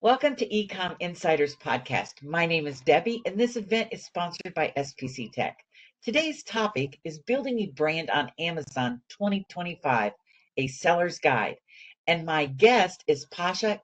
Welcome to Ecomminsiders podcast. My name is Debbie, and this event is sponsored by SPCTEK. Today's topic is Building a Brand on Amazon 2025, a seller's guide. And my guest is Pasha.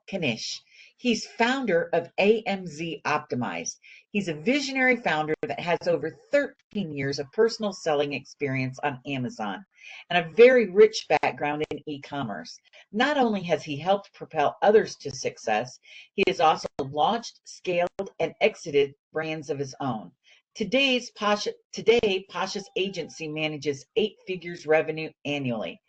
He's founder of AMZ Optimized. He's a visionary founder that has over 13 years of personal selling experience on Amazon and a very rich background in e-commerce. Not only has he helped propel others to success, he has also launched, scaled, and exited brands of his own. Today, Pasha's agency manages 8 figures revenue annually.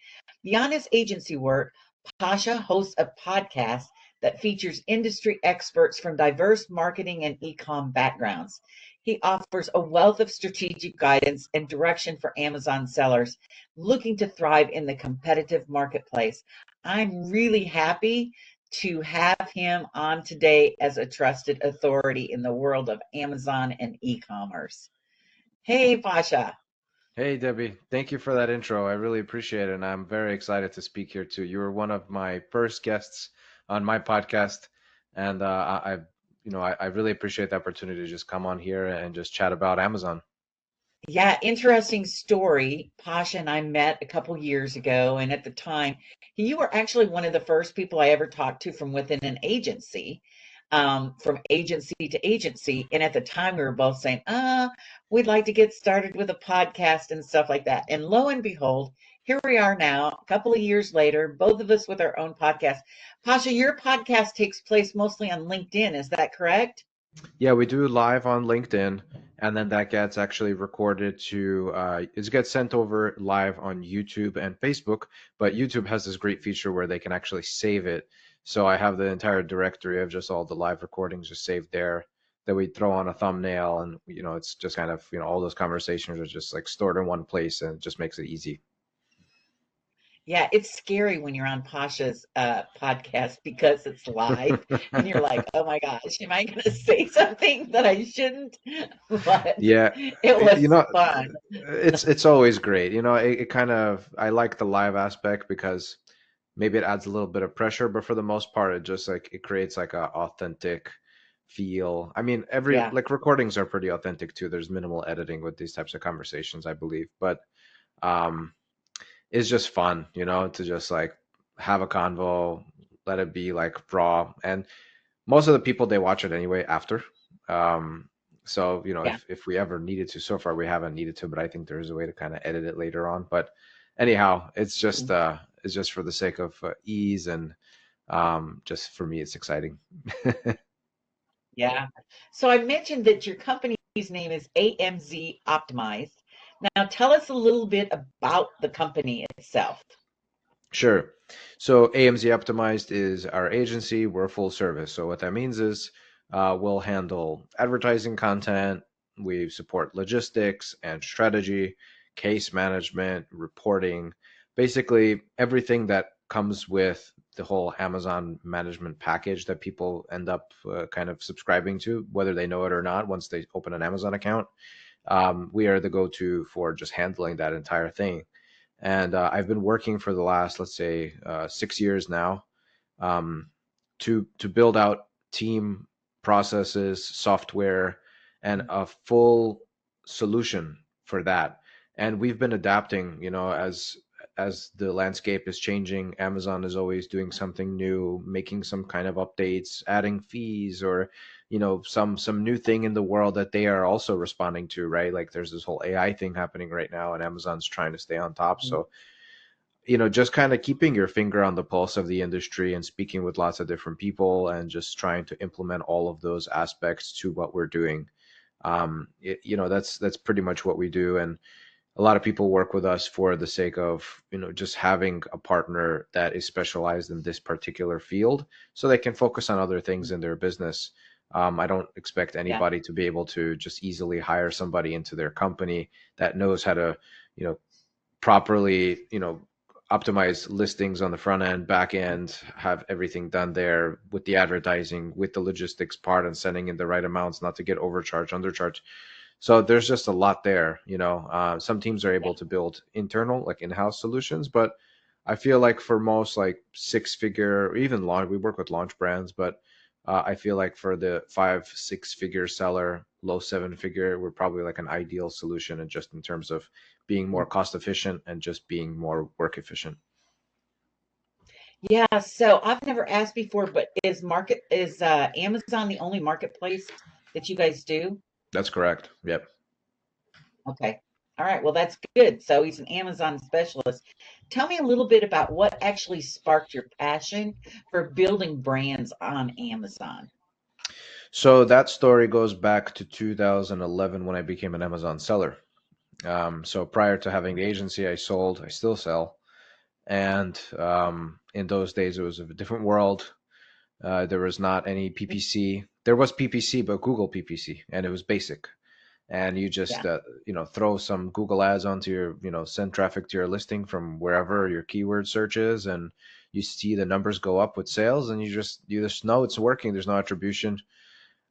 Beyond his agency work, Pasha hosts a podcast that features industry experts from diverse marketing and e-com backgrounds. He offers a wealth of strategic guidance and direction for Amazon sellers looking to thrive in the competitive marketplace. I'm really happy to have him on today as a trusted authority in the world of Amazon and e-commerce. Hey, Pasha. Hey Debbie, thank you for that intro. I really appreciate it, and I'm very excited to speak here too. You were one of my first guests on my podcast, and I really appreciate the opportunity to just come on here and just chat about Amazon. Yeah, interesting story. Pasha and I met a couple years ago, and at the time, you were actually one of the first people I ever talked to from within an agency, from agency to agency. And at the time, we were both saying, we'd like to get started with a podcast and stuff like that. And lo and behold, here we are now, a couple of years later, both of us with our own podcast. Pasha, your podcast takes place mostly on LinkedIn, is that correct? Yeah, we do live on LinkedIn, and then that gets actually recorded to it gets sent over live on YouTube and Facebook. But YouTube has this great feature where they can actually save it. So I have the entire directory of just all the live recordings just saved there that we throw on a thumbnail, and it's just kind of all those conversations are just like stored in one place, and it just makes it easy. Yeah, it's scary when you're on Pasha's podcast because it's live and you're like, oh my gosh, am I going to say something that I shouldn't? But Yeah, it you was know, fun. it's always great. It kind of I like the live aspect because maybe it adds a little bit of pressure, but for the most part, it just like it creates like a authentic feel. I mean, every Yeah. like recordings are pretty authentic too. There's minimal editing with these types of conversations, I believe, but um, it's just fun, to just like have a convo, let it be like raw, and most of the people they watch it anyway after. Um, so Yeah. if we ever needed to, so far we haven't needed to, but I think there's a way to kind of edit it later on. But anyhow, it's just for the sake of ease and just for me, it's exciting. Yeah. So I mentioned that your company's name is AMZ Optimized. Now tell us a little bit about the company itself. Sure. So AMZ Optimized is our agency. We're full service. So what that means is we'll handle advertising content. We support logistics and strategy, case management, reporting, basically everything that comes with the whole Amazon management package that people end up kind of subscribing to, whether they know it or not, once they open an Amazon account. We are the go-to for just handling that entire thing. And I've been working for the last, let's say, 6 years now, um, to build out team processes, software, and a full solution for that. And we've been adapting, as the landscape is changing. Amazon is always doing something new, making some kind of updates, adding fees, or some new thing in the world that they are also responding to, right? Like there's this whole AI thing happening right now, and Amazon's trying to stay on top. So just kind of keeping your finger on the pulse of the industry and speaking with lots of different people and just trying to implement all of those aspects to what we're doing. That's pretty much what we do. And a lot of people work with us for the sake of just having a partner that is specialized in this particular field so they can focus on other things in their business. I don't expect Yeah. anybody to be able to just easily hire somebody into their company that knows how to you know properly optimize listings on the front end, back end, have everything done there with the advertising, with the logistics part, and sending in the right amounts, not to get overcharged, undercharged. So there's just a lot there. Some teams are able to build internal, like in-house solutions, but I feel like for most like six-figure or even launch, we work with launch brands, but I feel like for the 5, 6 figure seller, low 7 figure, we're probably like an ideal solution, and just in terms of being more cost efficient and just being more work efficient. Yeah, so I've never asked before, but is Amazon the only marketplace that you guys do? That's correct. Yep. Okay. All right. Well, that's good. So he's an Amazon specialist. Tell me a little bit about what actually sparked your passion for building brands on Amazon. So that story goes back to 2011 when I became an Amazon seller. So prior to having the agency, I still sell. And in those days, it was a different world. There was not any PPC. There was PPC, but Google PPC, and it was basic. And you just, Yeah. throw some Google ads onto your, send traffic to your listing from wherever your keyword search is, and you see the numbers go up with sales, and you just know it's working. There's no attribution.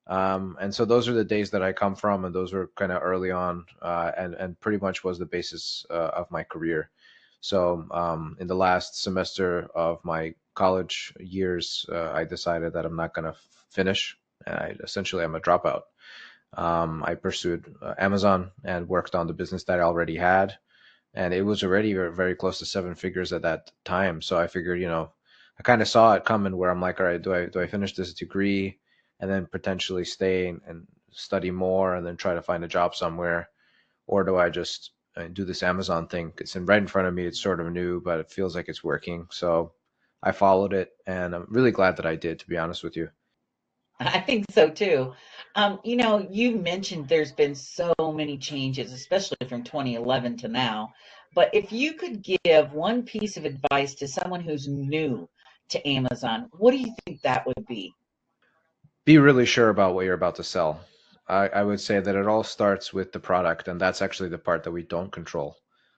And so those are the days that I come from, and those were kind of early on, and pretty much was the basis of my career. So in the last semester of my college years, I decided that I'm not going to finish, and I'm a dropout. I pursued Amazon and worked on the business that I already had, and it was already very close to 7 figures at that time. So I figured, I kind of saw it coming, where I'm like, all right, do I finish this degree and then potentially stay and study more and then try to find a job somewhere, or do I just do this Amazon thing? It's right in front of me. It's sort of new, but it feels like it's working. So I followed it, and I'm really glad that I did, to be honest with you. I think so too. You mentioned there's been so many changes, especially from 2011 to now. But if you could give one piece of advice to someone who's new to Amazon, what do you think that would be? Be really sure about what you're about to sell. I would say that it all starts with the product, and that's actually the part that we don't control.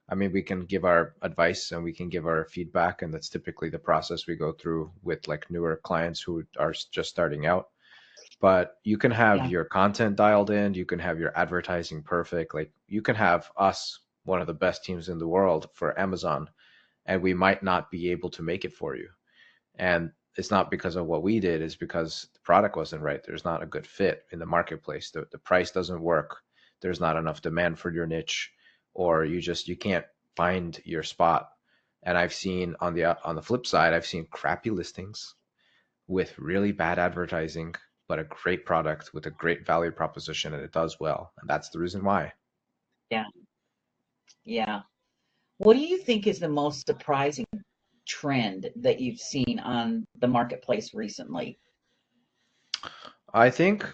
I mean, we can give our advice and we can give our feedback, and that's typically the process we go through with like newer clients who are just starting out. But you can have Yeah, your content dialed in, you can have your advertising perfect. Like you can have us, one of the best teams in the world for Amazon, and we might not be able to make it for you. And it's not because of what we did, it's because the product wasn't right. There's not a good fit in the marketplace. The price doesn't work. There's not enough demand for your niche, or you can't find your spot. And I've seen on the flip side, I've seen crappy listings with really bad advertising, but a great product with a great value proposition, and it does well. And that's the reason why. yeah, yeah. What do you think is the most surprising trend that you've seen on the marketplace recently? I think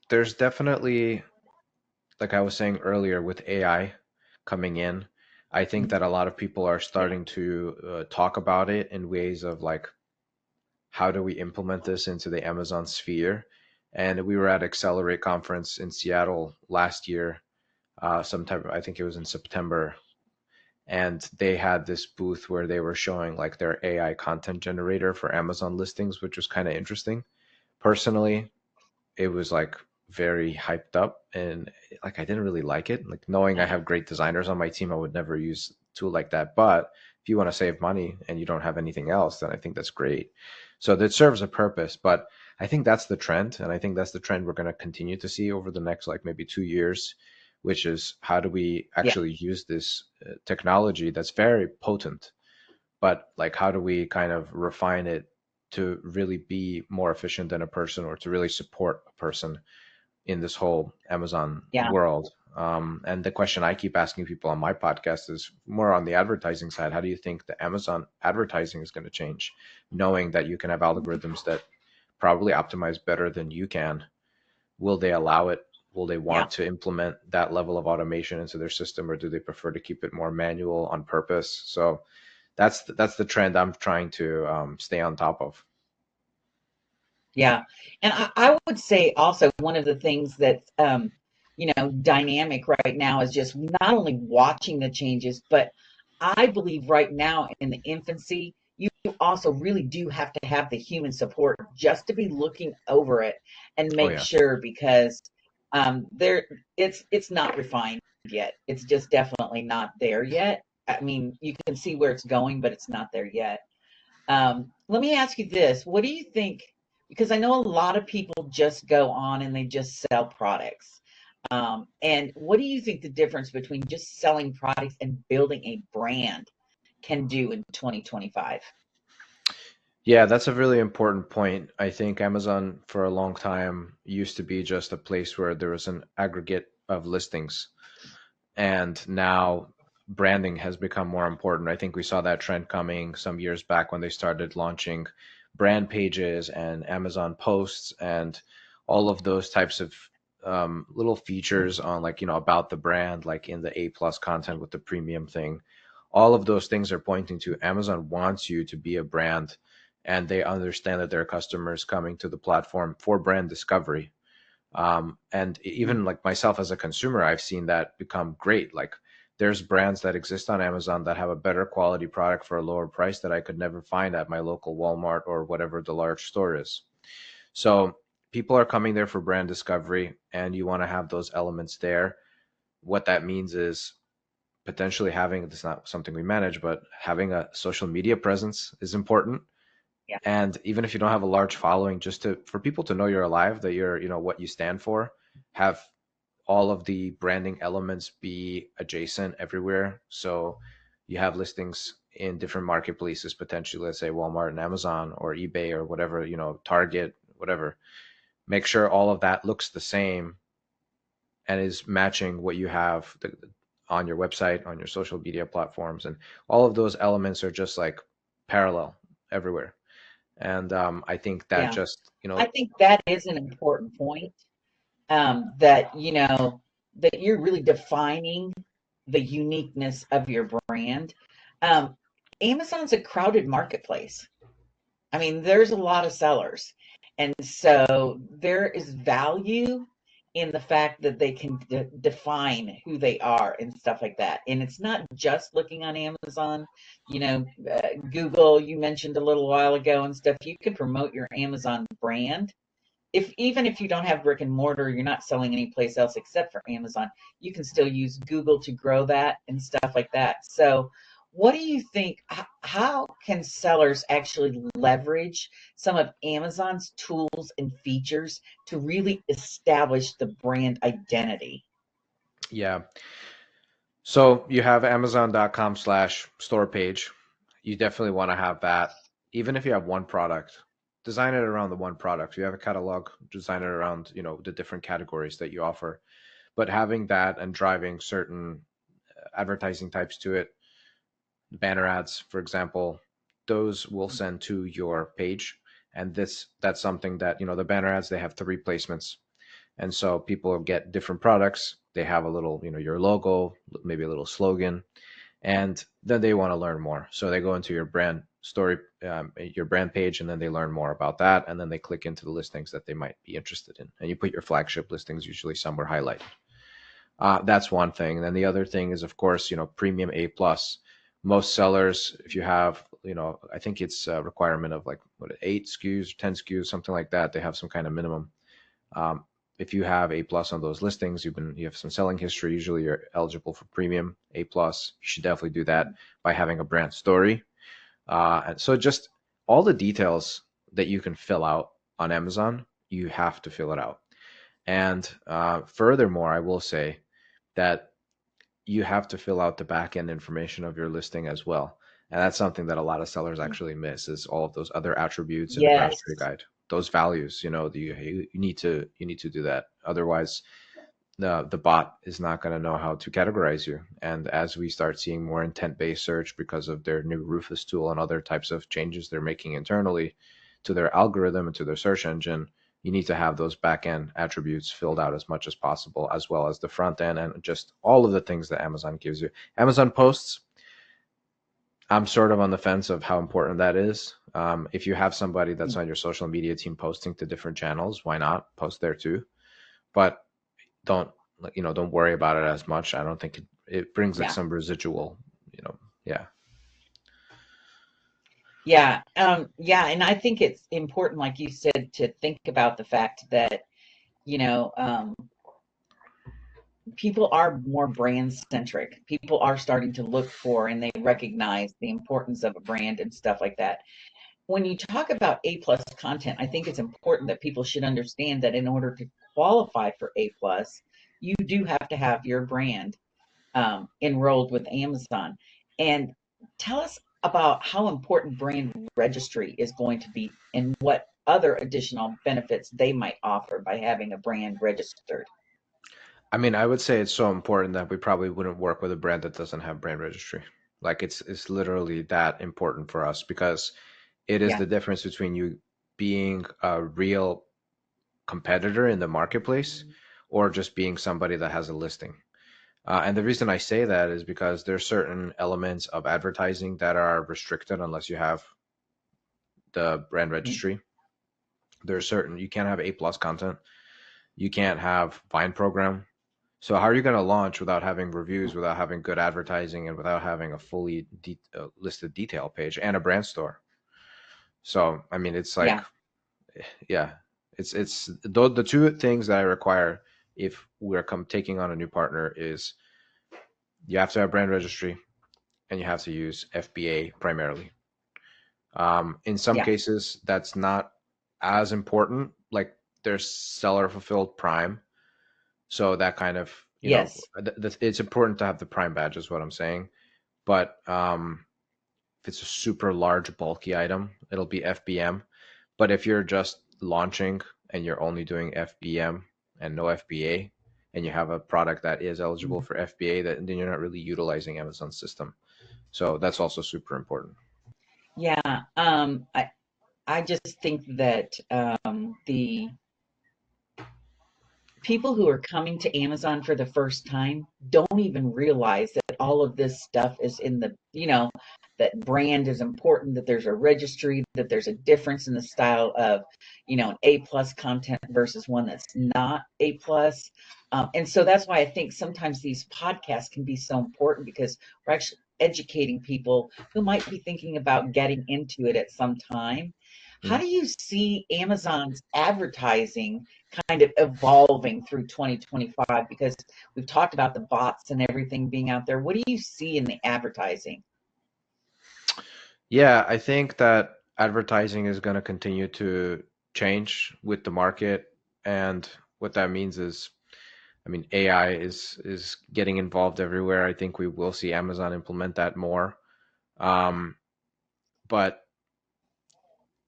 there's definitely, like I was saying earlier, with AI coming in, I think Mhm. that a lot of people are Yeah, starting to talk about it in ways of like, how do we implement this into the Amazon sphere? And we were at Accelerate conference in Seattle last year, sometime, I think it was in September, and they had this booth where they were showing like their AI content generator for Amazon listings, which was kind of interesting. Personally, it was like very hyped up, and like I didn't really like it. Like, knowing I have great designers on my team, I would never use a tool like that. But if you want to save money and you don't have anything else, then I think that's great. So that serves a purpose. But I think that's the trend, and I think that's the trend we're going to continue to see over the next like maybe 2 years, which is how do we yeah, actually use this technology that's very potent, but like how do we kind of refine it to really be more efficient than a person, or to really support a person in this whole Amazon yeah, world. And the question I keep asking people on my podcast is more on the advertising side. How do you think the Amazon advertising is going to change, knowing that you can have algorithms that probably optimize better than you can? Will they allow it? Will they yeah. want to implement that level of automation into their system, or do they prefer to keep it more manual on purpose? So that's the trend I'm trying to stay on top of. Yeah. And I would say also one of the things that's dynamic right now is just not only watching the changes, but I believe right now in the infancy, you also really do have to have the human support just to be looking over it and Oh make yeah. sure because there it's not refined yet. It's just definitely not there yet. I mean, you can see where it's going, but it's not there yet. Let me ask you this. What do you think? Because I know a lot of people just go on and they just sell products. And what do you think the difference between just selling products and building a brand can do in 2025? Yeah, that's a really important point. I think Amazon for a long time used to be just a place where there was an aggregate of listings. And now branding has become more important. I think we saw that trend coming some years back when they started launching brand pages and Amazon posts and all of those types of little features on, like, about the brand, like in the A+ content with the premium thing. All of those things are pointing to Amazon wants you to be a brand, and they understand that there are customers coming to the platform for brand discovery. And even like myself as a consumer, I've seen that become great. Like, there's brands that exist on Amazon that have a better quality product for a lower price that I could never find at my local Walmart or whatever the large store is. So people are coming there for brand discovery, and you want to have those elements there. What that means is potentially having, it's not something we manage, but having a social media presence is important. Yeah, And even if you don't have a large following, just to for people to know you're alive, that you're, what you stand for, have all of the branding elements be adjacent everywhere. So you have listings in different marketplaces, potentially, let's say Walmart and Amazon or eBay or whatever, Target, whatever. Make sure all of that looks the same and is matching what you have on your website, on your social media platforms. And all of those elements are just like parallel everywhere. And I think that yeah. just, I think that is an important point. That that you're really defining the uniqueness of your brand. Um, Amazon's a crowded marketplace. I mean, there's a lot of sellers. And so there is value in the fact that they can define who they are and stuff like that. And it's not just looking on Amazon, Google, you mentioned a little while ago and stuff. You can promote your Amazon brand. If even if you don't have brick and mortar, you're not selling anyplace else except for Amazon, you can still use Google to grow that and stuff like that. So what do you think? How can sellers actually leverage some of Amazon's tools and features to really establish the brand identity? yeah. So you have Amazon.com/store page. You definitely want to have that. Even if you have one product, design it around the one product. If you have a catalog, design it around, the different categories that you offer. But having that and driving certain advertising types to it, banner ads, for example, those will send to your page. And that's something that, the banner ads, they have three placements. And so people get different products. They have a little, your logo, maybe a little slogan, and then they want to learn more. So they go into your brand story, your brand page, and then they learn more about that. And then they click into the listings that they might be interested in. And you put your flagship listings usually somewhere highlighted. That's one thing. And then the other thing is, of course, premium A+. Most sellers, if you have, I think it's a requirement of like, what, 8 SKUs, 10 SKUs, something like that. They have some kind of minimum. If you have A+ on those listings, you have some selling history. Usually, you're eligible for premium A+. You should definitely do that by having a brand story. And so just all the details that you can fill out on Amazon, you have to fill it out. And furthermore, I will say that you have to fill out the back end information of your listing as well. And that's something that a lot of sellers actually miss, is all of those other attributes in the Yes. browser guide, those values. You need to do that. Otherwise, the bot is not going to know how to categorize you. And as we start seeing more intent-based search because of their new Rufus tool and other types of changes they're making internally to their algorithm and to their search engine, you need to have those back-end attributes filled out as much as possible, as well as the front end and just all of the things that Amazon gives you. Amazon posts, I'm sort of on the fence of how important that is. If you have somebody that's on your social media team posting to different channels, why not post there too? But don't don't worry about it as much. I don't think it brings like Yeah. some residual, yeah. Yeah. Yeah. And I think it's important, like you said, to think about the fact that, you know, um, people are more brand centric. People are starting to look for and they recognize the importance of a brand and stuff like that. when you talk about A plus content, I think it's important that people should understand that in order to qualify for A plus, you do have to have your brand enrolled with Amazon. And tell us about how important Brand Registry is going to be and what other additional benefits they might offer by having a brand registered. I mean, I would say it's so important that we probably wouldn't work with a brand that doesn't have brand registry. Like it's literally that important for us because it is Yeah. the difference between you being a real competitor in the marketplace or just being somebody that has a listing. And the reason I say that is because there's certain elements of advertising that are restricted unless you have the brand registry. There's certain you can't have A plus content. You can't have Vine program. So how are you going to launch without having reviews, without having good advertising, and without having a fully listed detail page and a brand store? So I mean, it's like, Yeah. yeah, it's the two things that I require if we're taking on a new partner is you have to have brand registry and you have to use FBA primarily. In some Yeah. cases, that's not as important. Like there's seller fulfilled Prime, so that kind of Yes. it's important to have the Prime badge, is what I'm saying. But if it's a super large, bulky item, it'll be FBM. But if you're just launching and you're only doing FBM and no FBA, and you have a product that is eligible for FBA, then you're not really utilizing Amazon's system. So that's also super important. Yeah. I just think that the people who are coming to Amazon for the first time don't even realize that all of this stuff is in that brand is important, that there's a registry, that there's a difference in the style of, an A plus content versus one that's not A plus. And so that's why I think sometimes these podcasts can be so important because we're actually educating people who might be thinking about getting into it at some time. How Mhm. do you see Amazon's advertising kind of evolving through 2025? Because we've talked about the bots and everything being out there. What do you see in the advertising? Yeah, I think that advertising is going to continue to change with the market, and what that means is, I mean, AI is getting involved everywhere. I think we will see Amazon implement that more. Um, but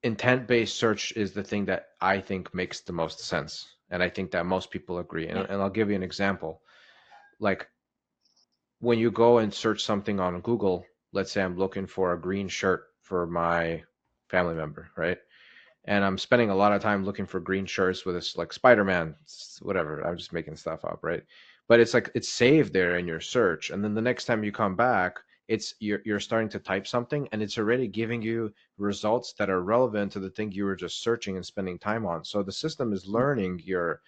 intent-based search is the thing that I think makes the most sense, and I think that most people agree. And, Yeah. and I'll give you an example. Like when you go and search something on Google, let's say I'm looking for a green shirt for my family member, right? And I'm spending a lot of time looking for green shirts with this like Spider-Man, whatever. I'm just making stuff up, right? But it's like it's saved there in your search, and then the next time you come back, it's you're starting to type something, and it's already giving you results that are relevant to the thing you were just searching and spending time on. So the system is learning your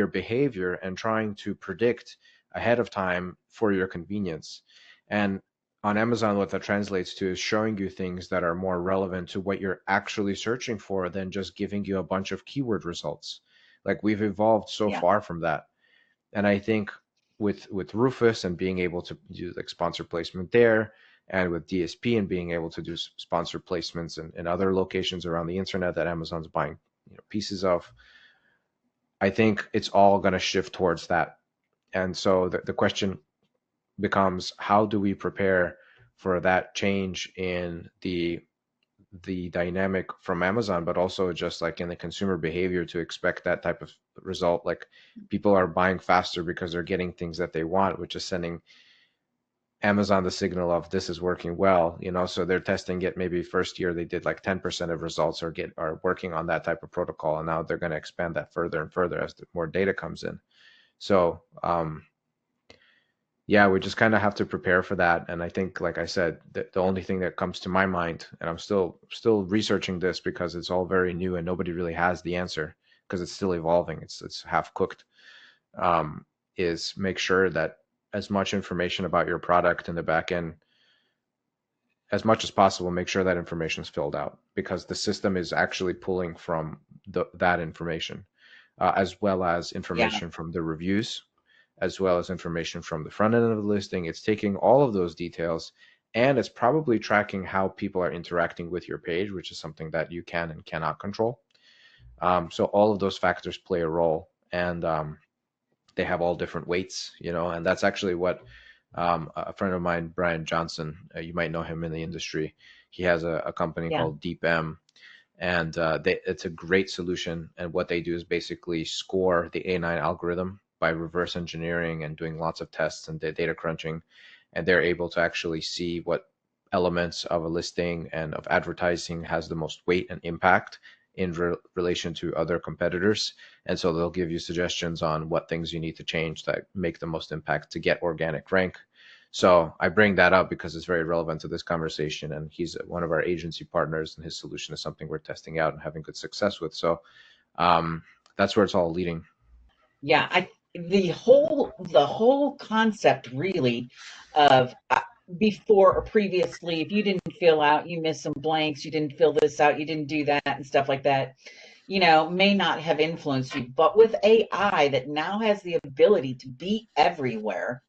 behavior and trying to predict ahead of time for your convenience. And on Amazon, what that translates to is showing you things that are more relevant to what you're actually searching for than just giving you a bunch of keyword results. Like we've evolved so Yeah. far from that. And I think with Rufus and being able to do like sponsor placement there, and with DSP and being able to do sponsor placements in other locations around the internet that Amazon's buying pieces of, I think it's all going to shift towards that. And so the question becomes, how do we prepare for that change in the dynamic from Amazon, but also just like in the consumer behavior to expect that type of result? Like people are buying faster because they're getting things that they want, which is sending Amazon the signal of this is working well. So they're testing it. Maybe first year they did like 10% of results are working on that type of protocol, and now they're going to expand that further and further as more data comes in. So yeah, we just kind of have to prepare for that. And I think, like I said, the only thing that comes to my mind, and I'm still researching this because it's all very new and nobody really has the answer because it's still evolving. It's half cooked. Um, is make sure that as much information about your product in the back end, as much as possible, make sure that information is filled out because the system is actually pulling from that information, as well as Yeah. information from the reviews, as well as information from the front end of the listing. It's taking all of those details and it's probably tracking how people are interacting with your page, which is something that you can and cannot control. So all of those factors play a role, and they have all different weights, and that's actually what a friend of mine, Brian Johnson, you might know him in the industry. He has a company Yeah. called DeepM, and it's a great solution. And what they do is basically score the A9 algorithm by reverse engineering and doing lots of tests and data crunching, and they're able to actually see what elements of a listing and of advertising has the most weight and impact in relation to other competitors. And so they'll give you suggestions on what things you need to change that make the most impact to get organic rank. So I bring that up because it's very relevant to this conversation, and he's one of our agency partners, and his solution is something we're testing out and having good success with. So that's where it's all leading. Yeah, the whole concept really of before or previously, if you didn't fill out, you missed some blanks, you didn't fill this out, you didn't do that, and stuff like that, may not have influenced you. But with AI that now has the ability to be everywhere,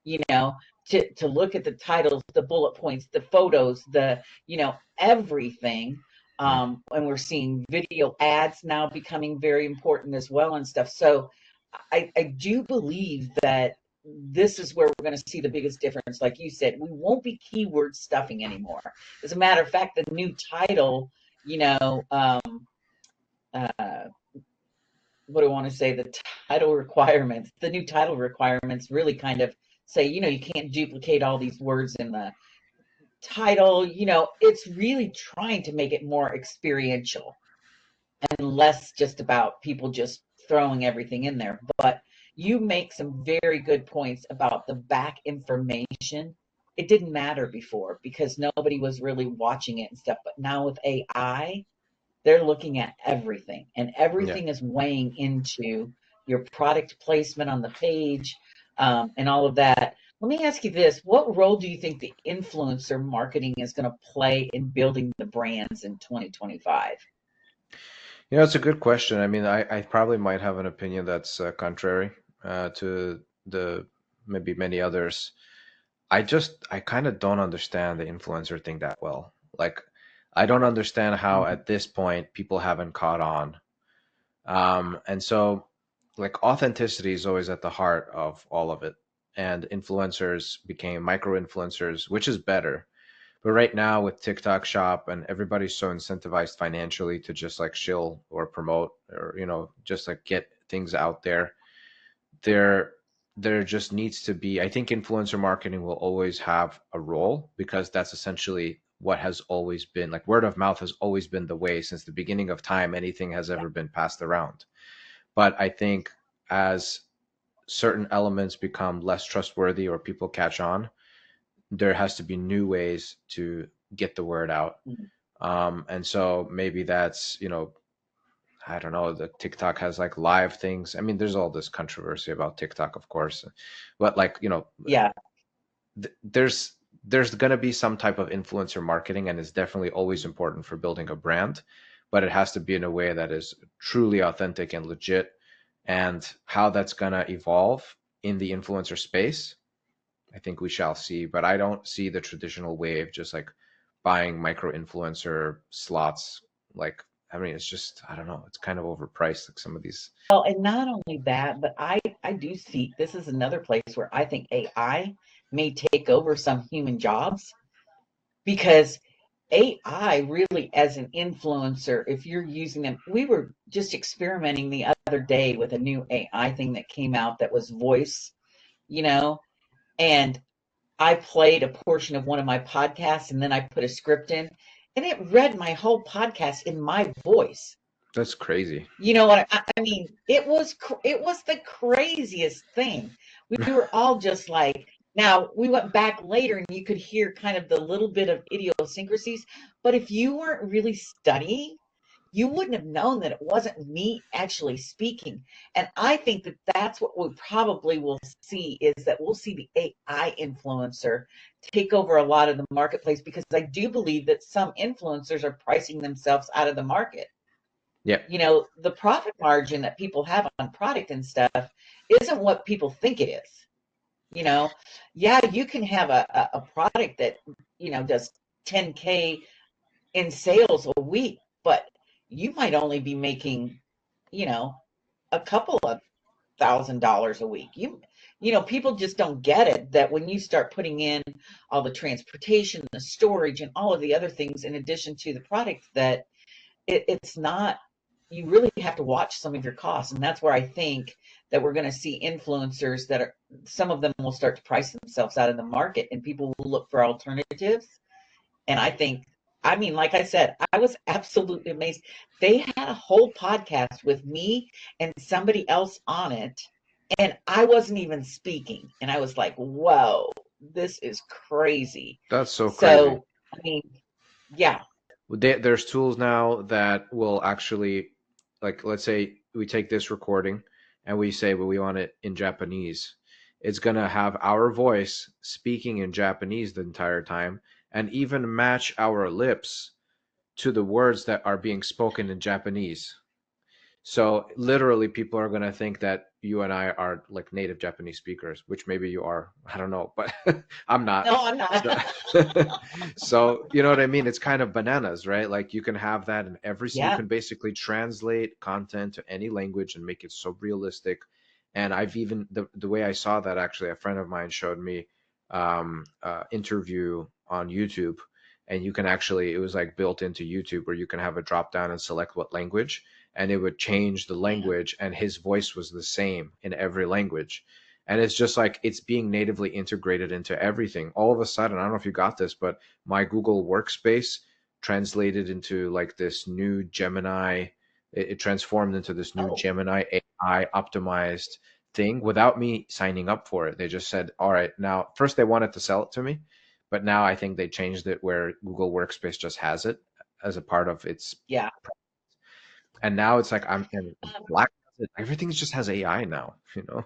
you know, to look at the titles, the bullet points, the photos, everything. Mm. And we're seeing video ads now becoming very important as well and stuff. So I do believe that this is where we're going to see the biggest difference. Like you said, we won't be keyword stuffing anymore. As a matter of fact, the new title, uh, what do I want to say? The new title requirements really kind of say, you can't duplicate all these words in the title. It's really trying to make it more experiential and less just about people just throwing everything in there. But you make some very good points about the back information. It didn't matter before because nobody was really watching it and stuff. But now with AI, they're looking at everything, and Yeah. everything is weighing into your product placement on the page, and all of that. Let me ask you this. What role do you think the influencer marketing is going to play in building the brands in 2025? It's a good question. I mean, I probably might have an opinion that's contrary to the maybe many others. I kind of don't understand the influencer thing that well. Like, I don't understand how Mhm. at this point people haven't caught on. And so, like, authenticity is always at the heart of all of it. And influencers became micro influencers, which is better. But right now with TikTok Shop and everybody's so incentivized financially to just like shill or promote or just like get things out there, there there just needs to be, I think influencer marketing will always have a role because that's essentially what has always been, like, word of mouth has always been the way since the beginning of time anything has Yeah. ever been passed around. But I think as certain elements become less trustworthy or people catch on, there has to be new ways to get the word out. Mhm. And so maybe that's, I don't know, the TikTok has like live things. I mean, there's all this controversy about TikTok, of course, but like, Yeah. there's going to be some type of influencer marketing, and it's definitely always important for building a brand, but it has to be in a way that is truly authentic and legit. And how that's going to evolve in the influencer space, I think we shall see, but I don't see the traditional way of just like buying micro influencer slots. Like, I mean, it's just, I don't know, it's kind of overpriced, like some of these. Well, and not only that, but I do see this is another place where I think AI may take over some human jobs because AI really, as an influencer, if you're using them, we were just experimenting the other day with a new AI thing that came out that was voice, you know, and I played a portion of one of my podcasts and then I put a script in and it read my whole podcast in my voice. That's crazy. You know what I mean? It was the craziest thing. We were all just like, now we went back later and you could hear kind of the little bit of idiosyncrasies, but if you weren't really studying, you wouldn't have known that it wasn't me actually speaking. And I think that that's what we probably will see is that we'll see the AI influencer take over a lot of the marketplace because I do believe that some influencers are pricing themselves out of the market. Yeah. The profit margin that people have on product and stuff isn't what people think it is. You know, yeah, you can have a product that, does 10K in sales a week, but you might only be making, you know, a couple of $1,000 a week. People just don't get it that when you start putting in all the transportation, the storage, and all of the other things in addition to the product, that it's not, you really have to watch some of your costs. And that's where I think that we're going to see influencers that are, some of them will start to price themselves out of the market and people will look for alternatives. And I think, I mean, like I said, I was absolutely amazed. They had a whole podcast with me and somebody else on it, and I wasn't even speaking. And I was like, whoa, this is crazy. That's so crazy. So, I mean, yeah. There's tools now that will actually, like, let's say we take this recording and we say, well, we want it in Japanese. It's going to have our voice speaking in Japanese the entire time and even match our lips to the words that are being spoken in Japanese. So literally, people are gonna think that you and I are like native Japanese speakers, which maybe you are. I don't know, but I'm not. No, I'm So, not. so you know what I mean? It's kind of bananas, right? Like you can have that in you Yeah. can basically translate content to any language and make it so realistic. And I've even the way I saw that actually, a friend of mine showed me interview on YouTube, and you can actually, it was like built into YouTube where you can have a drop down and select what language, and it would change the Yeah. language, and his voice was the same in every language. And it's just like it's being natively integrated into everything. All of a sudden, I don't know if you got this, but my Google Workspace translated into like this new Gemini. It transformed into this new Oh, Gemini AI optimized thing without me signing up for it. They just said, all right, now, first they wanted to sell it to me, but now I think they changed it where Google Workspace just has it as a part of its, yeah. and now it's like I'm in Um, Black. Everything just has AI now, you know?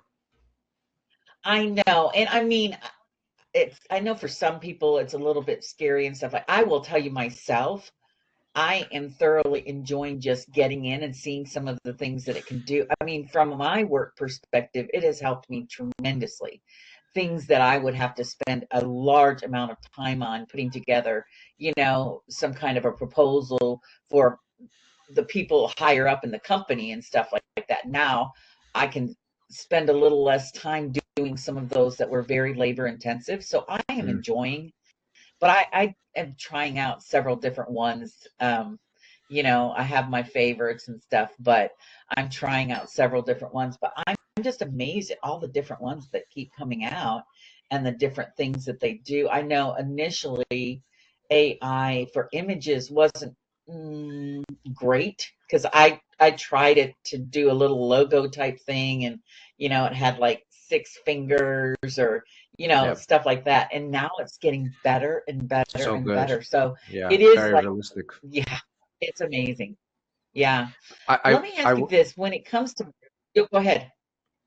I know. And I mean, I know for some people it's a little bit scary and stuff. Like, I will tell you myself, I am thoroughly enjoying just getting in and seeing some of the things that it can do. I mean, from my work perspective, it has helped me tremendously. Things that I would have to spend a large amount of time on putting together, some kind of a proposal for the people higher up in the company and stuff like that. Now I can spend a little less time doing some of those that were very labor intensive. So I am Mm, enjoying, but I am trying out several different ones. I have my favorites and stuff, but I'm trying out several different ones. But I'm just amazed at all the different ones that keep coming out and the different things that they do. I know initially AI for images wasn't mm, great because I tried it to do a little logo type thing, and it had like six fingers or yeah, stuff like that. And now it's getting better and better so and good. better. So Yeah, it is very like, realistic. yeah, it's amazing. Yeah. I, I, Let me I, ask you w- this. When it comes to, go ahead.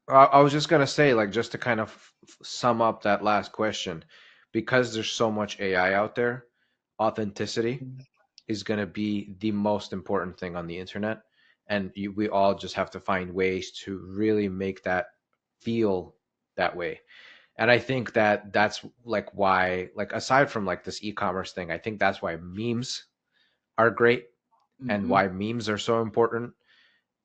I was just gonna say, like, just to kind of sum up that last question, because there's so much AI out there, authenticity is going to be the most important thing on the internet. And we all just have to find ways to really make that feel that way. And I think that that's like why, like, aside from like this e-commerce thing, I think that's why memes are great and Hmm. why memes are so important.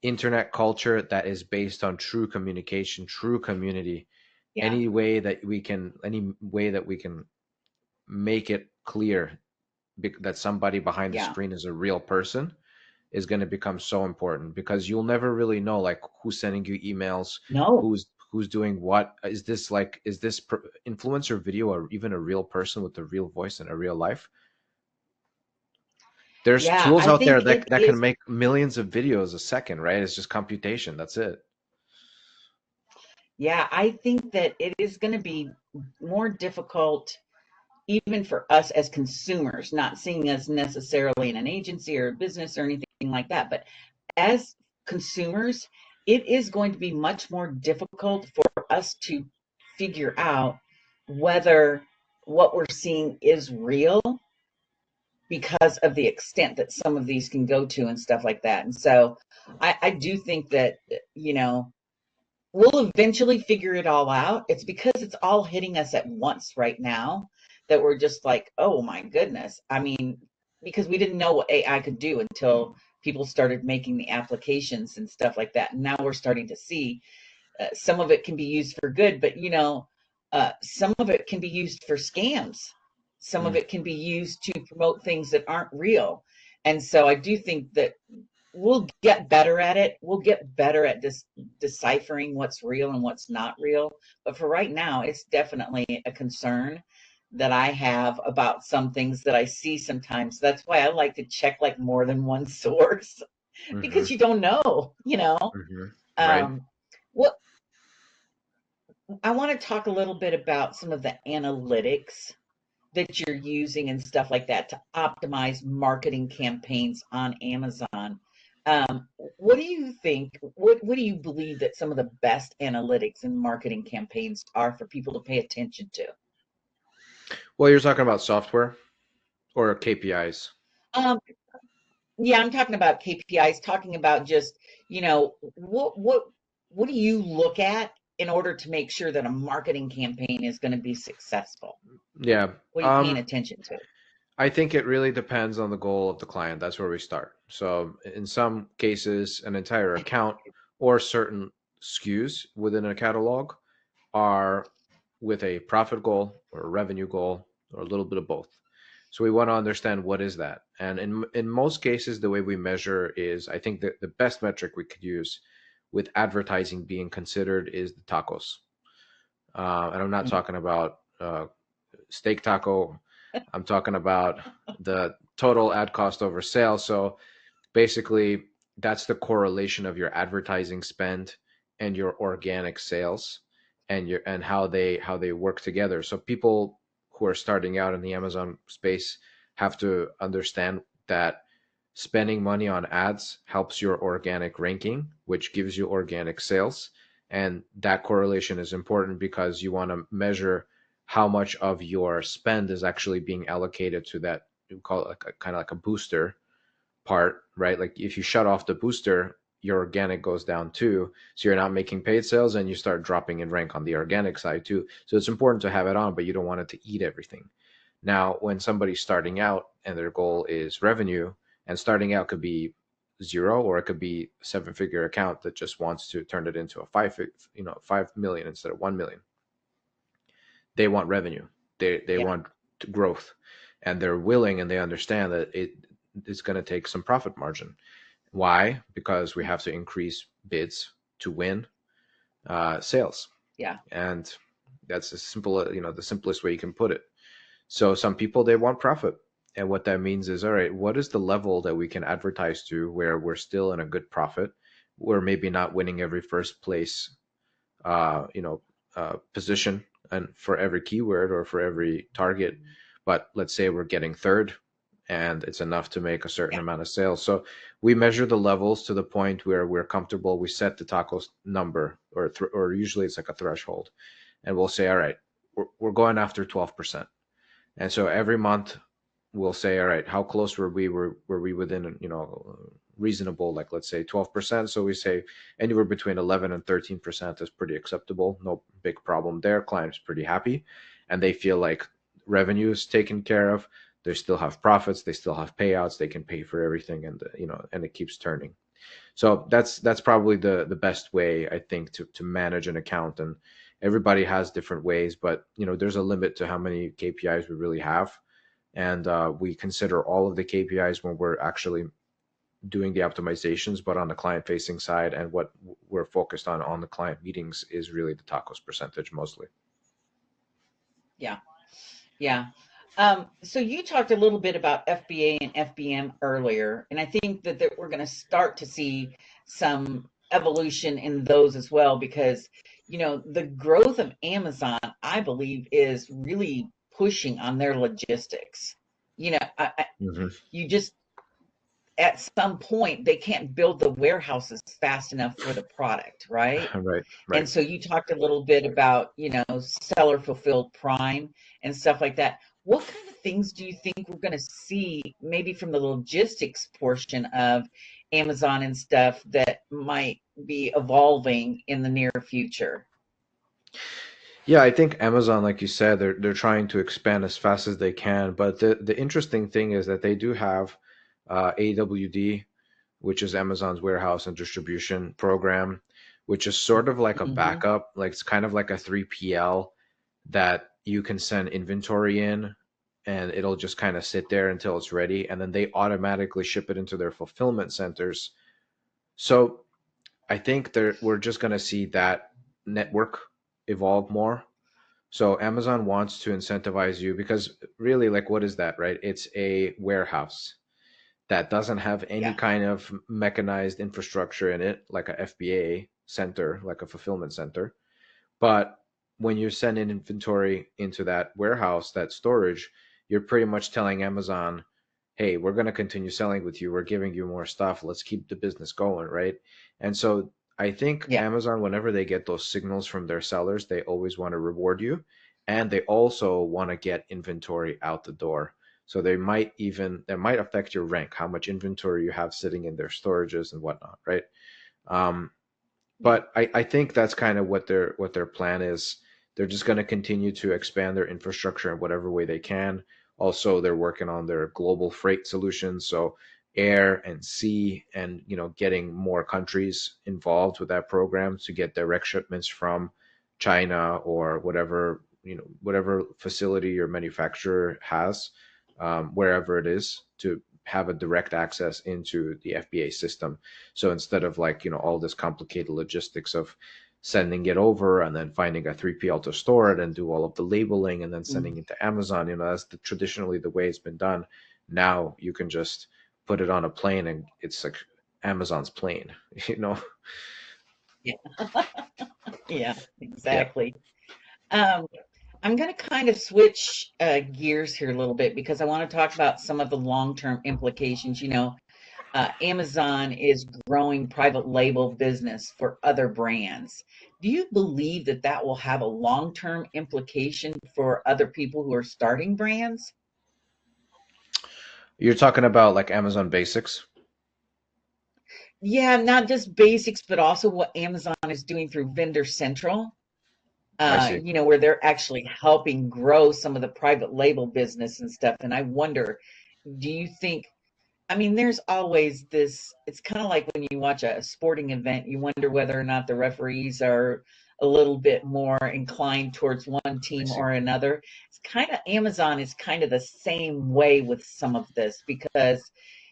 Internet culture that is based on true communication, true community, Yeah. any way that we can make it clear that somebody behind the Yeah. screen is a real person is going to become so important, because you'll never really know like who's sending you emails, No. who's doing what. Is this influencer video or even a real person with a real voice in a real life? There's Yeah. tools I out there think that it can is. make millions of videos a second, right? It's just computation, that's it. Yeah. I think that it is going to be more difficult even for us as consumers, not seeing us necessarily in an agency or a business or anything like that, but as consumers, it is going to be much more difficult for us to figure out whether what we're seeing is real because of the extent that some of these can go to and stuff like that. And so I do think that, you know, we'll eventually figure it all out. It's because it's all hitting us at once right now that we're just like, oh my goodness. I mean, because we didn't know what AI could do until people started making the applications and stuff like that. And now we're starting to see some of it can be used for good, but some of it can be used for scams. Some of Mm, it can be used to promote things that aren't real. And so I do think that we'll get better at it. We'll get better at deciphering what's real and what's not real. But for right now, it's definitely a concern that I have about some things that I see sometimes. That's why I like to check like more than one source hmm because you don't know. hmm Right. Um, what I want to talk a little bit about some of the analytics that you're using and stuff like that to optimize marketing campaigns on Amazon. What do you think? What do you believe that some of the best analytics and marketing campaigns are for people to pay attention to? Well, you're talking about software or KPIs. Um, yeah, I'm talking about KPIs, talking about just, what do you look at in order to make sure that a marketing campaign is going to be successful? Yeah. What are you paying attention to? I think it really depends on the goal of the client. That's where we start. So, in some cases, an entire account or certain SKUs within a catalog are with a profit goal or a revenue goal or a little bit of both. So, we want to understand what is that. And in most cases, the way we measure is I think that the best metric we could use with advertising being considered is the tacos. And I'm not Mhm. talking about steak taco. I'm talking about the total ad cost over sale. So basically, that's the correlation of your advertising spend and your organic sales and how they work together. So people who are starting out in the Amazon space have to understand that spending money on ads helps your organic ranking, which gives you organic sales. And that correlation is important because you want to measure how much of your spend is actually being allocated to that. We call it like kind of like a booster part, right? Like if you shut off the booster, your organic goes down too. So you're not making paid sales and you start dropping in rank on the organic side too. So it's important to have it on, but you don't want it to eat everything. Now, when somebody's starting out and their goal is revenue, and starting out could be zero or it could be a seven-figure account that just wants to turn it into a 5 million instead of 1 million. They want revenue. They Yeah, want growth, and they're willing and they understand that it's going to take some profit margin. Why? Because we have to increase bids to win sales, yeah, and that's as simple, the simplest way you can put it. So some people they want profit. And what that means is, all right, what is the level that we can advertise to where we're still in a good profit? We're maybe not winning every first place uh, you know, position and for every keyword or for every target, but let's say we're getting third and it's enough to make a certain yeah, amount of sales. So we measure the levels to the point where we're comfortable. We set the tacos number or usually it's like a threshold, and we'll say, all right, we're going after 12%. And so every month we'll say, all right, how close were we within, reasonable, like let's say 12%. So we say anywhere between 11 and 13% is pretty acceptable. No big problem there. Client's pretty happy and they feel like revenue is taken care of. They still have profits, they still have payouts, they can pay for everything, and it keeps turning. So that's probably the best way I think to manage an account. And everybody has different ways, but there's a limit to how many KPIs we really have, and we consider all of the KPIs when we're actually doing the optimizations. But on the client facing side and what we're focused on the client meetings is really the tacos percentage mostly. yeah. Yeah. So you talked a little bit about FBA and FBM earlier, and I think that we're going to start to see some evolution in those as well because, the growth of Amazon, I believe, is really pushing on their logistics. Hmm. You just, at some point, they can't build the warehouses fast enough for the product, right? Right, right. And so you talked a little bit about, seller fulfilled prime and stuff like that. What kind of things do you think we're going to see, maybe from the logistics portion of Amazon and stuff, that might be evolving in the near future? Yeah, I think Amazon, like you said, they're trying to expand as fast as they can. But the interesting thing is that they do have AWD, which is Amazon's warehouse and distribution program, which is sort of like a Hmm. backup, like it's kind of like a 3PL that you can send inventory in and it'll just kind of sit there until it's ready, and then they automatically ship it into their fulfillment centers. So I think we're just going to see that network evolve more. So Amazon wants to incentivize you because really, like, what is that, right? It's a warehouse that doesn't have any Yeah, kind of mechanized infrastructure in it, like a FBA center, like a fulfillment center. But when you send in inventory into that warehouse, that storage, you're pretty much telling Amazon, hey, we're going to continue selling with you. We're giving you more stuff. Let's keep the business going, right? And so I think yeah, Amazon, whenever they get those signals from their sellers, they always want to reward you. And they also want to get inventory out the door. So that might affect your rank, how much inventory you have sitting in their storages and whatnot, right? Um, yeah. but I think that's kind of what their plan is. They're just going to continue to expand their infrastructure in whatever way they can. Also, they're working on their global freight solutions, so air and sea, and getting more countries involved with that program to get direct shipments from China or whatever facility your manufacturer has, wherever it is, to have a direct access into the FBA system. So instead of like, all this complicated logistics of sending it over and then finding a 3PL to store it and do all of the labeling and then Mm. sending it to Amazon, that's traditionally the way it's been done. Now you can just put it on a plane and it's like Amazon's plane, you know? Yeah, yeah, Yeah. exactly. Um, I'm going to kind of switch gears here a little bit because I want to talk about some of the long-term implications. Amazon is growing private label business for other brands. Do you believe that that will have a long-term implication for other people who are starting brands? You're talking about like Amazon Basics. Yeah, not just basics, but also what Amazon is doing through Vendor Central. I see. Where they're actually helping grow some of the private label business and stuff. And I wonder, do you think, I mean, there's always this, it's kind of like when you watch a sporting event, you wonder whether or not the referees are a little bit more inclined towards one I team see. or another. It's kind of, Amazon is kind of the same way with some of this because,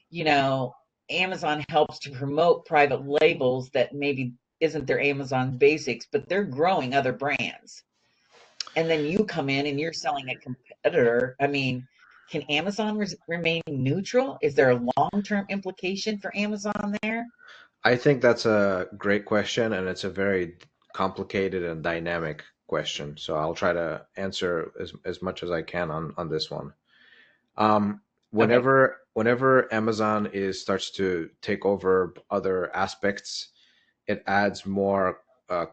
you know, Amazon helps to promote private labels that maybe isn't their Amazon basics, but they're growing other brands. And then you come in and you're selling a competitor. I mean, can Amazon remain neutral? Is there a long-term implication for Amazon there? I think that's a great question, and it's a very complicated and dynamic question. So I'll try to answer as much as I can on this one. Um, Okay. whenever Amazon starts to take over other aspects, it adds more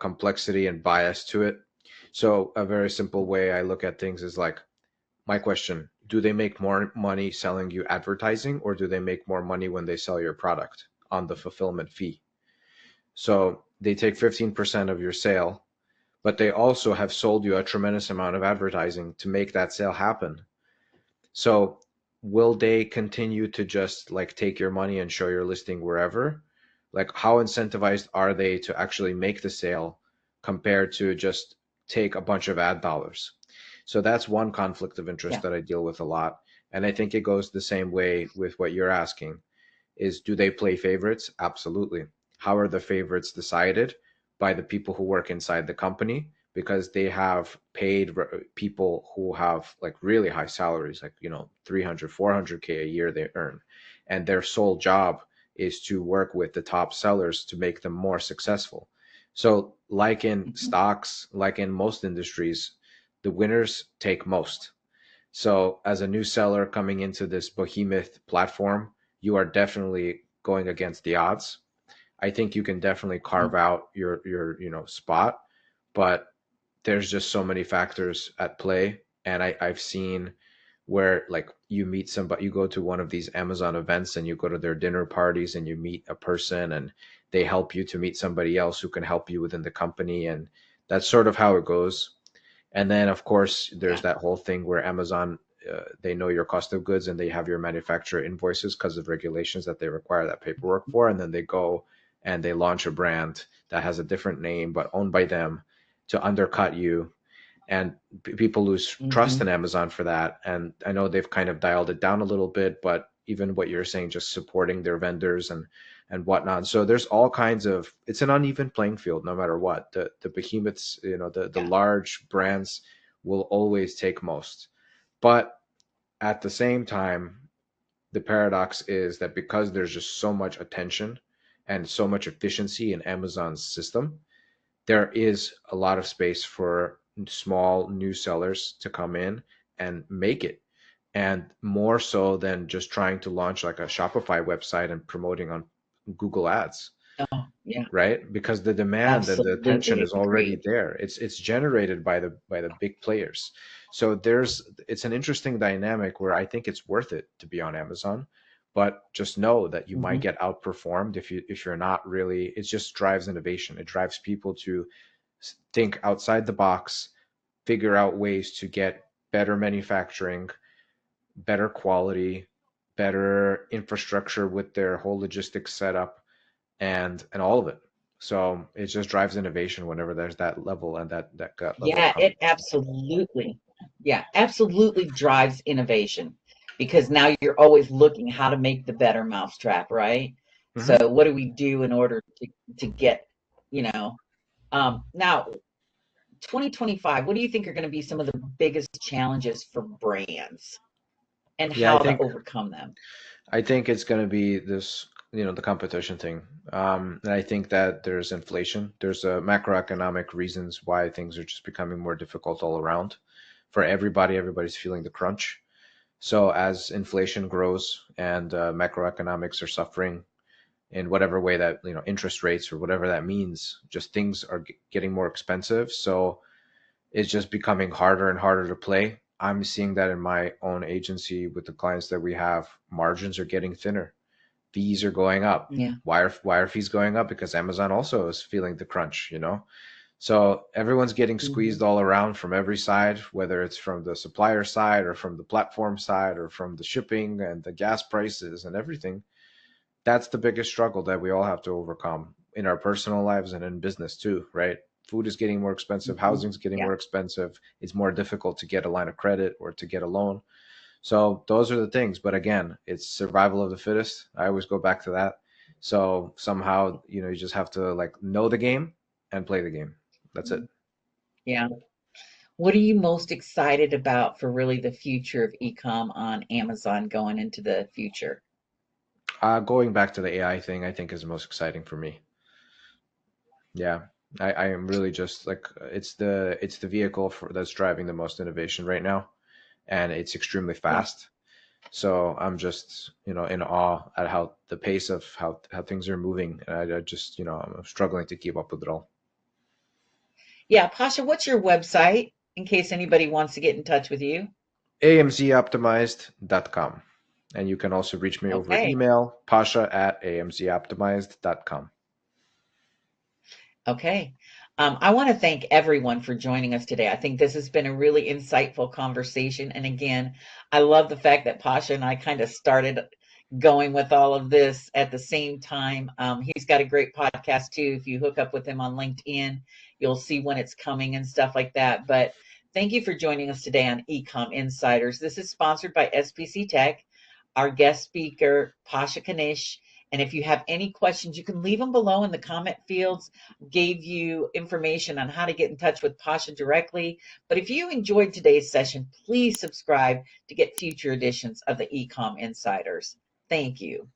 complexity and bias to it. So a very simple way I look at things is like, my question: do they make more money selling you advertising, or do they make more money when they sell your product on the fulfillment fee? So they take 15% of your sale, but they also have sold you a tremendous amount of advertising to make that sale happen. So will they continue to just like take your money and show your listing wherever? Like, how incentivized are they to actually make the sale compared to just take a bunch of ad dollars? So that's one conflict of interest Yeah. that I deal with a lot. And I think it goes the same way with what you're asking is, do they play favorites? Absolutely. How are the favorites decided? By the people who work inside the company, because they have paid people who have like really high salaries, like 300 400K a year they earn, and their sole job is to work with the top sellers to make them more successful. So like in Mhm. stocks, like in most industries, the winners take most. So, as a new seller coming into this behemoth platform, you are definitely going against the odds. I think you can definitely carve Mhm. out your spot, but there's just so many factors at play, and I've seen where like you meet somebody, you go to one of these Amazon events and you go to their dinner parties and you meet a person and they help you to meet somebody else who can help you within the company. And that's sort of how it goes. And then, of course, there's Yeah. that whole thing where Amazon, they know your cost of goods and they have your manufacturer invoices because of regulations that they require that paperwork for. And then they go and they launch a brand that has a different name but owned by them to undercut you. And people lose trust in Hmm. Amazon for that. And I know they've kind of dialed it down a little bit, but even what you're saying, just supporting their vendors and whatnot. So there's all kinds of, it's an uneven playing field no matter what. The behemoths, the Yeah. large brands will always take most. But at the same time, the paradox is that because there's just so much attention and so much efficiency in Amazon's system, there is a lot of space for small new sellers to come in and make it. And more so than just trying to launch like a Shopify website and promoting on Google Ads, Oh, yeah. right? Because the demand and the attention Absolutely is already agree. there. It's generated by the big players. So it's an interesting dynamic where I think it's worth it to be on Amazon, but just know that you might Hmm. get outperformed if you're not really. It just drives innovation. It drives people to think outside the box, figure out ways to get better manufacturing, better quality, better infrastructure with their whole logistics setup and all of it. So it just drives innovation whenever there's that level and that gut level Yeah, coming. it absolutely, yeah, absolutely drives innovation because now you're always looking how to make the better mousetrap, right? So Hmm. what do we do in order to get, you know, now 2025, what do you think are going to be some of the biggest challenges for brands and Yeah, I how to think overcome them? I think it's going to be this, the competition thing. And I think that there's inflation. There's macroeconomic reasons why things are just becoming more difficult all around for everybody. Everybody's feeling the crunch. So as inflation grows and macroeconomics are suffering in whatever way that, interest rates or whatever that means, just things are getting more expensive. So it's just becoming harder and harder to play. I'm seeing that in my own agency with the clients that we have. Margins are getting thinner. Fees are going up. Yeah. Why are fees going up? Because Amazon also is feeling the crunch. So everyone's getting Hmm. squeezed all around from every side, whether it's from the supplier side or from the platform side or from the shipping and the gas prices and everything. That's the biggest struggle that we all have to overcome in our personal lives and in business too, right? Food is getting more expensive, Hmm. housing's getting Yeah. more expensive. It's more difficult to get a line of credit or to get a loan. So those are the things. But again, it's survival of the fittest. I always go back to that. So somehow, you just have to like know the game and play the game. That's it. Yeah. What are you most excited about for really the future of ecom on Amazon going into the future? Going back to the AI thing, I think is the most exciting for me. Yeah, I am really just like it's the vehicle that's driving the most innovation right now, and it's extremely Yeah. fast. So I'm just in awe at how the pace of how things are moving, and I just I'm struggling to keep up with it all. Yeah, Pasha, what's your website in case anybody wants to get in touch with you? amzoptimized.com, and you can also reach me over Okay. email pasha@amzoptimized.com. Okay. I want to thank everyone for joining us today. I think this has been a really insightful conversation. And again, I love the fact that Pasha and I kind of started going with all of this at the same time. He's got a great podcast too. If you hook up with him on LinkedIn, you'll see when it's coming and stuff like that. But thank you for joining us today on Ecom Insiders. This is sponsored by SPCTEK. Our guest speaker, Pasha Kanish. And if you have any questions, you can leave them below in the comment fields. Gave you information on how to get in touch with Pasha directly. But if you enjoyed today's session, please subscribe to get future editions of the Ecom Insiders. Thank you.